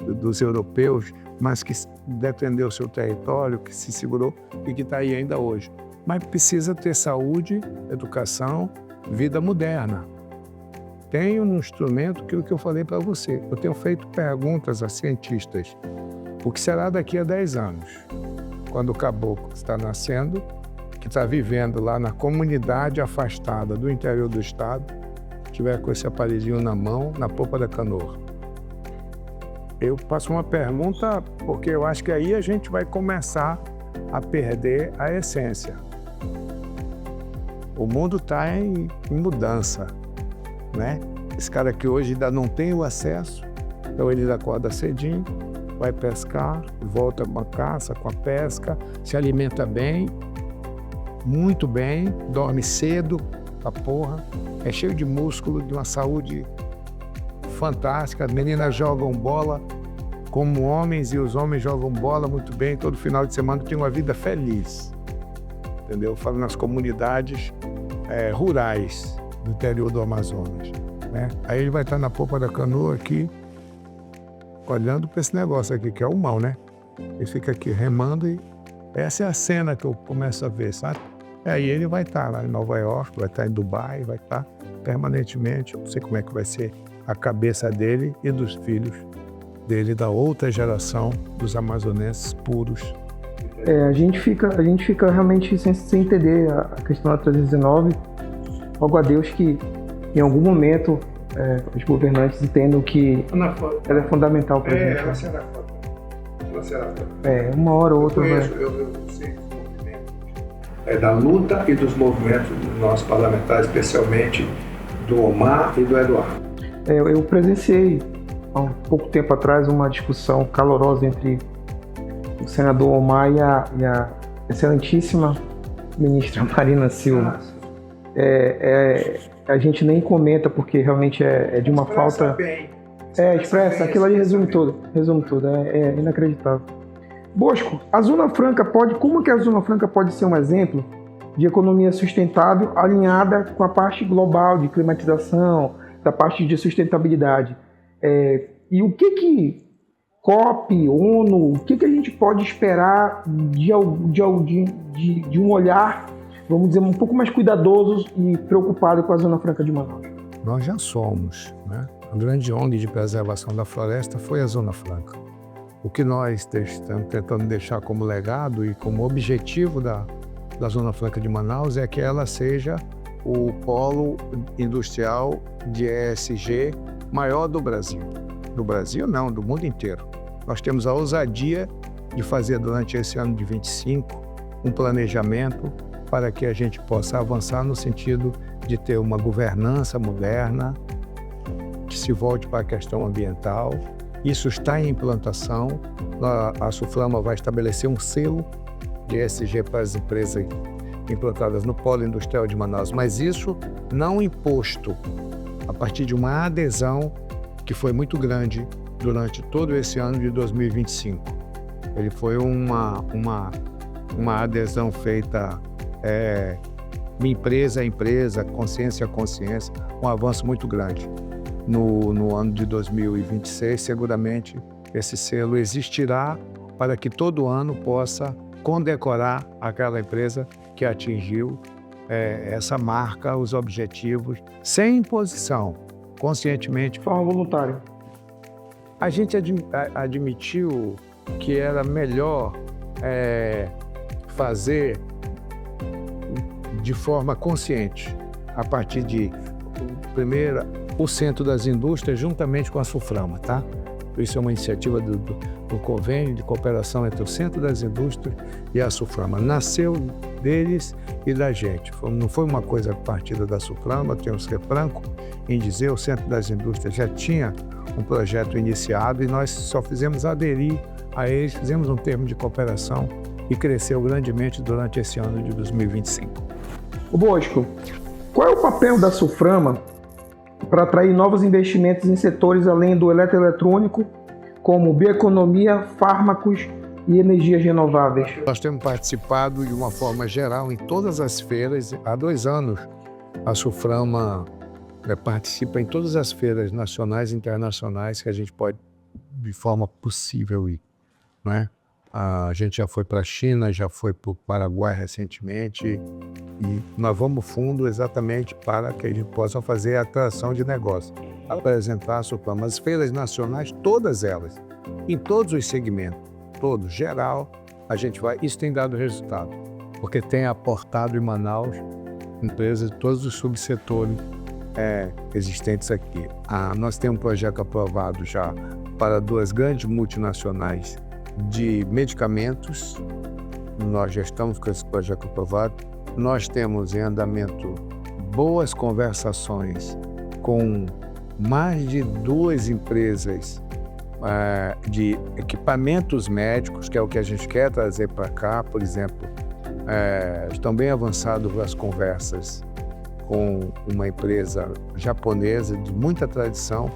dos europeus, mas que defendeu seu território, que se segurou e que está aí ainda hoje. Mas precisa ter saúde, educação, vida moderna. Tenho um instrumento, aquilo que eu falei para você. Eu tenho feito perguntas a cientistas. O que será daqui a 10 anos? Quando o caboclo está nascendo, que está vivendo lá na comunidade afastada do interior do estado, tiver com esse aparelhinho na mão, na popa da canoa. Eu faço uma pergunta porque eu acho que aí a gente vai começar a perder a essência. O mundo está em mudança, né? Esse cara aqui hoje ainda não tem o acesso, então ele acorda cedinho, vai pescar, volta com a caça, com a pesca, se alimenta bem, muito bem, dorme cedo, a porra, é cheio de músculo, de uma saúde fantástica. As meninas jogam bola como homens e os homens jogam bola muito bem. Todo final de semana tem uma vida feliz, entendeu? Eu falo nas comunidades rurais do interior do Amazonas, né? Aí ele vai estar na popa da canoa aqui, olhando para esse negócio aqui, que é o mal, né? Ele fica aqui remando e essa é a cena que eu começo a ver, sabe? Aí ele vai estar lá em Nova York, vai estar em Dubai, vai estar permanentemente. Não sei como é que vai ser a cabeça dele e dos filhos dele, da outra geração dos amazonenses puros. A gente fica realmente sem entender a questão da 319. Rogo a Deus que em algum momento os governantes entendam que ela é fundamental para a gente. Ela será foda. Uma hora ou outra vai. Eu sei dos movimentos. Da luta e dos movimentos dos nossos parlamentares, especialmente do Omar e do Eduardo. Eu presenciei há um pouco tempo atrás uma discussão calorosa entre o senador Omar e a excelentíssima ministra Marina Silva. A gente nem comenta porque realmente é de uma falta... Expressa, aquilo ali resume tudo, é inacreditável. Bosco, a Zona Franca como que a Zona Franca pode ser um exemplo de economia sustentável alinhada com a parte global de climatização, da parte de sustentabilidade? E o que COP, ONU, o que a gente pode esperar de um olhar, vamos dizer, um pouco mais cuidadoso e preocupado com a Zona Franca de Manaus? Nós já somos, né? A grande ONG de preservação da floresta foi a Zona Franca. O que nós estamos tentando deixar como legado e como objetivo da Zona Franca de Manaus é que ela seja o polo industrial de ESG maior do Brasil. Do Brasil não, do mundo inteiro. Nós temos a ousadia de fazer durante esse ano de 25 um planejamento para que a gente possa avançar no sentido de ter uma governança moderna, que se volte para a questão ambiental. Isso está em implantação. A Suframa vai estabelecer um selo de ESG para as empresas implantadas no Polo Industrial de Manaus, mas isso não imposto a partir de uma adesão que foi muito grande durante todo esse ano de 2025. Ele foi uma adesão feita empresa a empresa, consciência a consciência, um avanço muito grande. No ano de 2026, seguramente, esse selo existirá para que todo ano possa condecorar aquela empresa que atingiu essa marca, os objetivos, sem imposição, conscientemente. De forma voluntária. A gente admitiu que era melhor fazer de forma consciente, a partir de, primeiro, o Centro das Indústrias, juntamente com a Suframa, tá? Isso é uma iniciativa do convênio de cooperação entre o Centro das Indústrias e a Suframa. Nasceu deles e da gente. Não foi uma coisa partida da Suframa, tenho que ser franco em dizer, o Centro das Indústrias já tinha um projeto iniciado e nós só fizemos aderir a eles, fizemos um termo de cooperação e cresceu grandemente durante esse ano de 2025. O Bosco, qual é o papel da Suframa para atrair novos investimentos em setores além do eletroeletrônico, como bioeconomia, fármacos e energias renováveis? Nós temos participado de uma forma geral em todas as feiras. Há 2 anos, a Suframa participa em todas as feiras nacionais e internacionais que a gente pode, de forma possível, ir, né? A gente já foi para a China, já foi para o Paraguai recentemente e nós vamos fundo exatamente para que a gente possa fazer a atração de negócio, apresentar a Suframa. As feiras nacionais, todas elas, em todos os segmentos, todo, geral, a gente vai, isso tem dado resultado, porque tem aportado em Manaus empresas de todos os subsetores existentes aqui. Nós temos um projeto aprovado já para 2 grandes multinacionais de medicamentos, nós já estamos com esse projeto aprovado. Nós temos em andamento boas conversações com mais de 2 empresas de equipamentos médicos, que é o que a gente quer trazer para cá, por exemplo. Estão bem avançadas as conversas com uma empresa japonesa de muita tradição,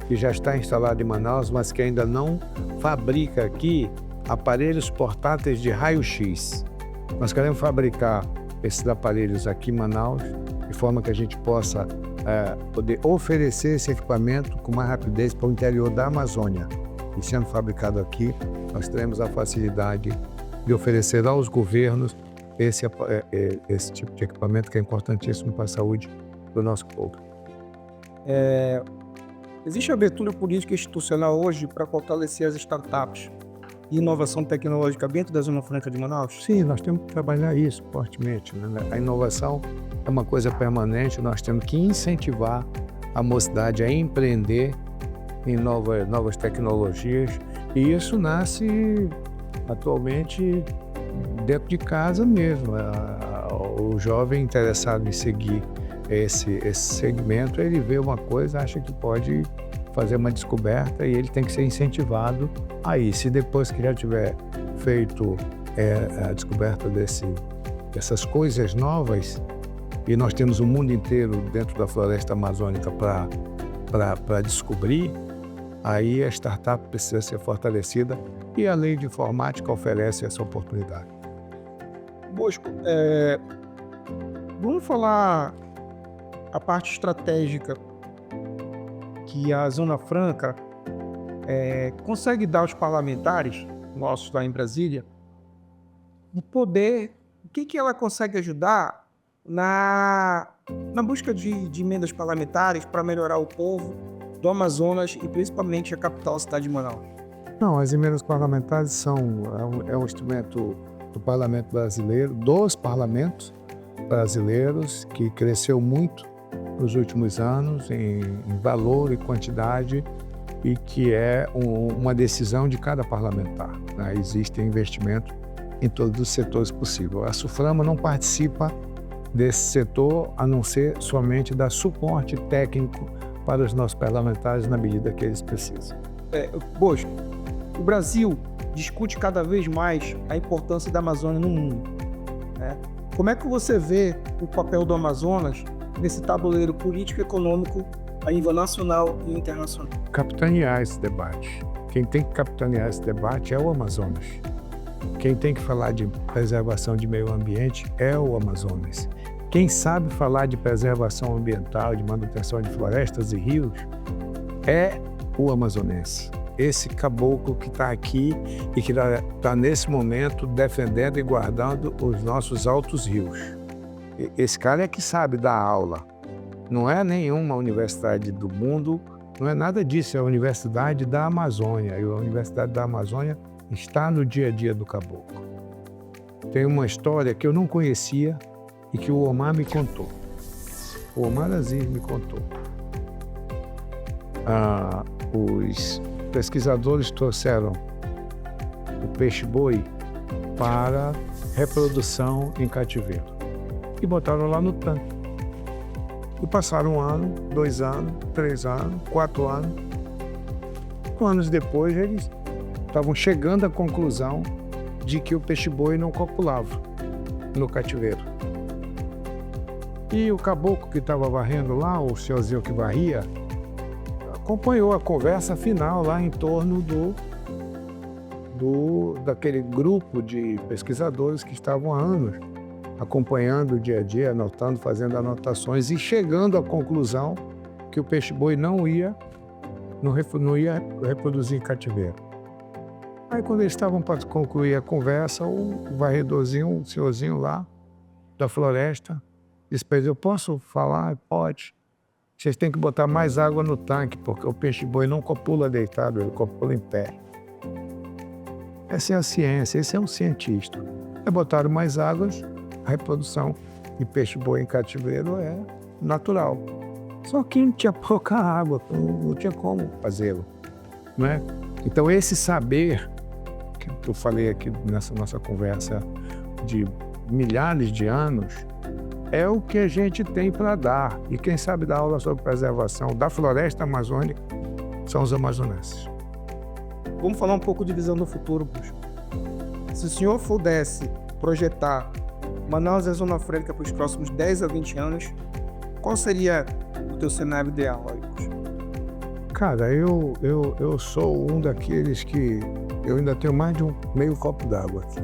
que já está instalada em Manaus, mas que ainda não fabrica aqui aparelhos portáteis de raio-x. Nós queremos fabricar esses aparelhos aqui em Manaus, de forma que a gente possa poder oferecer esse equipamento com mais rapidez para o interior da Amazônia. E sendo fabricado aqui, nós teremos a facilidade de oferecer aos governos esse tipo de equipamento que é importantíssimo para a saúde do nosso povo. Existe abertura política e institucional hoje para fortalecer as startups e inovação tecnológica dentro da Zona Franca de Manaus? Sim, nós temos que trabalhar isso fortemente, né? A inovação é uma coisa permanente, nós temos que incentivar a mocidade a empreender em novas tecnologias, e isso nasce atualmente dentro de casa mesmo. O jovem interessado em seguir esse segmento, ele vê uma coisa, acha que pode fazer uma descoberta e ele tem que ser incentivado aí. Se depois que já tiver feito a descoberta dessas coisas novas, e nós temos o mundo inteiro dentro da floresta amazônica para descobrir, aí a startup precisa ser fortalecida e a lei de informática oferece essa oportunidade. Bosco, vamos falar a parte estratégica que a Zona Franca consegue dar aos parlamentares nossos lá em Brasília, o poder, o que ela consegue ajudar na busca de emendas parlamentares para melhorar o povo do Amazonas e principalmente a capital, a cidade de Manaus? Não, as emendas parlamentares é um instrumento do parlamento brasileiro, dos parlamentos brasileiros, que cresceu muito nos últimos anos em valor e quantidade, e que é uma decisão de cada parlamentar, né? Existe investimento em todos os setores possíveis. A SUFRAMA não participa desse setor, a não ser somente dar suporte técnico para os nossos parlamentares na medida que eles precisam. Bosco, o Brasil discute cada vez mais a importância da Amazônia no mundo, né? Como é que você vê o papel do Amazonas nesse tabuleiro político-econômico a nível nacional e internacional? Capitanear esse debate. Quem tem que capitanear esse debate é o Amazonas. Quem tem que falar de preservação de meio ambiente é o Amazonas. Quem sabe falar de preservação ambiental, de manutenção de florestas e rios, é o amazonense. Esse caboclo que está aqui e que está nesse momento defendendo e guardando os nossos altos rios. Esse cara é que sabe dar aula. Não é nenhuma universidade do mundo, não é nada disso, é a Universidade da Amazônia. E a Universidade da Amazônia está no dia a dia do caboclo. Tem uma história que eu não conhecia e que o Omar me contou. O Omar Aziz me contou. Os pesquisadores trouxeram o peixe-boi para reprodução em cativeiro e botaram lá no tanque. E passaram 1 ano, 2 anos, 3 anos, 4 anos. 5 anos depois, eles estavam chegando à conclusão de que o peixe-boi não copulava no cativeiro. E o caboclo que estava varrendo lá, o senhorzinho que varria, acompanhou a conversa final lá em torno daquele grupo de pesquisadores que estavam há anos acompanhando o dia a dia, anotando, fazendo anotações e chegando à conclusão que o peixe-boi não ia reproduzir em cativeiro. Aí, quando eles estavam para concluir a conversa, o varredorzinho, o senhorzinho lá da floresta, disse para eles: eu posso falar? Pode. Vocês têm que botar mais água no tanque, porque o peixe-boi não copula deitado, ele copula em pé. Essa é a ciência, esse é um cientista. Aí botaram mais águas, a reprodução de peixe-boi em cativeiro é natural. Só que tinha pouca água, não tinha como fazê-lo, não é? Então, esse saber que eu falei aqui nessa nossa conversa de milhares de anos é o que a gente tem para dar. E quem sabe dar aula sobre preservação da floresta amazônica são os amazonenses. Vamos falar um pouco de visão do futuro, Bosco. Se o senhor pudesse projetar Manaus e a Zona Franca para os próximos 10 a 20 anos, qual seria o teu cenário ideal, Bosco? Cara, eu sou um daqueles que eu ainda tenho mais de meio copo d'água aqui.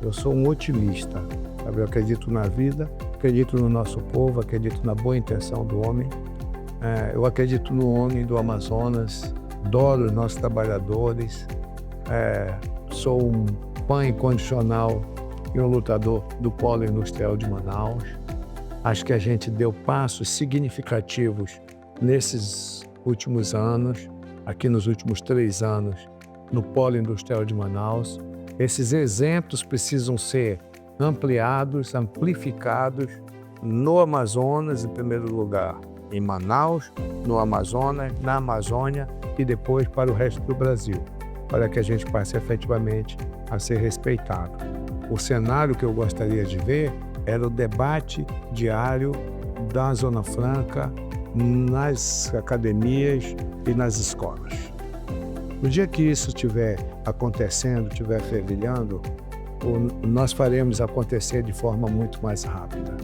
Eu sou um otimista, sabe? Eu acredito na vida, acredito no nosso povo, acredito na boa intenção do homem. Eu acredito no homem do Amazonas, adoro os nossos trabalhadores, sou um fã incondicional e um lutador do polo industrial de Manaus. Acho que a gente deu passos significativos nesses últimos anos, aqui nos últimos 3 anos, no polo industrial de Manaus. Esses exemplos precisam ser ampliados, amplificados no Amazonas, em primeiro lugar, em Manaus, no Amazonas, na Amazônia e depois para o resto do Brasil, para que a gente passe efetivamente a ser respeitado. O cenário que eu gostaria de ver era o debate diário da Zona Franca nas academias e nas escolas. No dia que isso estiver acontecendo, estiver fervilhando, nós faremos acontecer de forma muito mais rápida.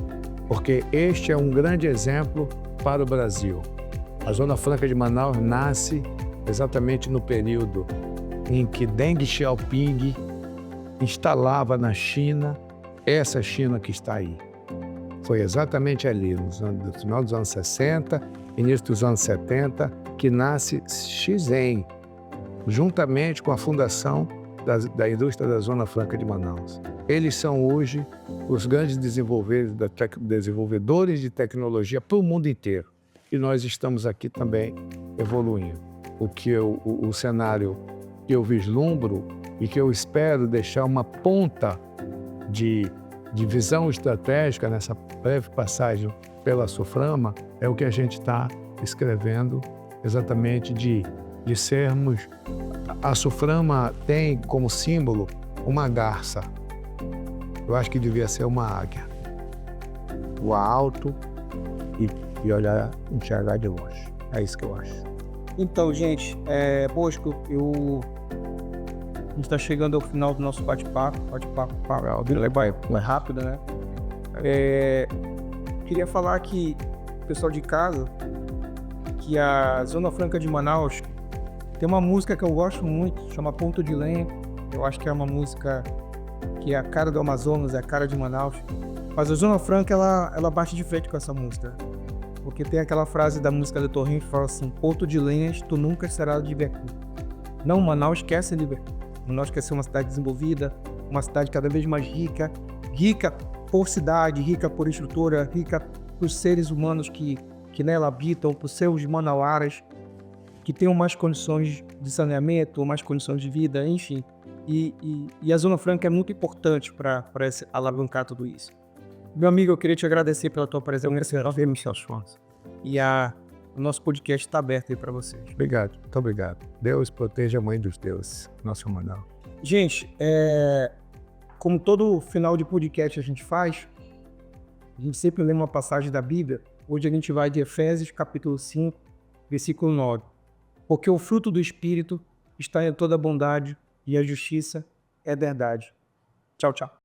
Porque este é um grande exemplo para o Brasil. A Zona Franca de Manaus nasce exatamente no período em que Deng Xiaoping instalava na China essa China que está aí. Foi exatamente ali, no final dos anos 60, início dos anos 70, que nasce Shenzhen, juntamente com a fundação da indústria da Zona Franca de Manaus. Eles são hoje os grandes desenvolvedores de tecnologia para o mundo inteiro. E nós estamos aqui também evoluindo. O cenário que eu vislumbro e que eu espero deixar uma ponta de visão estratégica nessa breve passagem pela SUFRAMA é o que a gente está escrevendo exatamente de sermos... A SUFRAMA tem como símbolo uma garça. Eu acho que devia ser uma águia. Voar alto e olhar, enxergar de longe. É isso que eu acho. Então, gente, Bosco, a gente está chegando ao final do nosso bate-papo. Bate-papo é rápido, né? Queria falar que, pessoal de casa, que a Zona Franca de Manaus tem uma música que eu gosto muito, chama Ponto de Lenha. Eu acho que é uma música que é a cara do Amazonas, é a cara de Manaus. Mas a Zona Franca, ela bate de frente com essa música. Porque tem aquela frase da música do Torrinho que fala assim: Ponto de Lenhas, tu nunca serás divertido. Não, Manaus quer ser divertido. Manaus quer ser uma cidade desenvolvida, uma cidade cada vez mais rica. Rica por cidade, rica por estrutura, rica por seres humanos que nela habitam, por seus manauaras, que tenham mais condições de saneamento, mais condições de vida, enfim. E a Zona Franca é muito importante para alavancar tudo isso. Meu amigo, eu queria te agradecer pela tua presença. E o nosso podcast está aberto aí para vocês. Obrigado, muito obrigado. Deus proteja a mãe dos deuses, nosso Manaus. Gente, como todo final de podcast a gente faz, a gente sempre lê uma passagem da Bíblia. Hoje a gente vai de Efésios, capítulo 5, versículo 9. Porque o fruto do Espírito está em toda a bondade e a justiça é verdade. Tchau, tchau.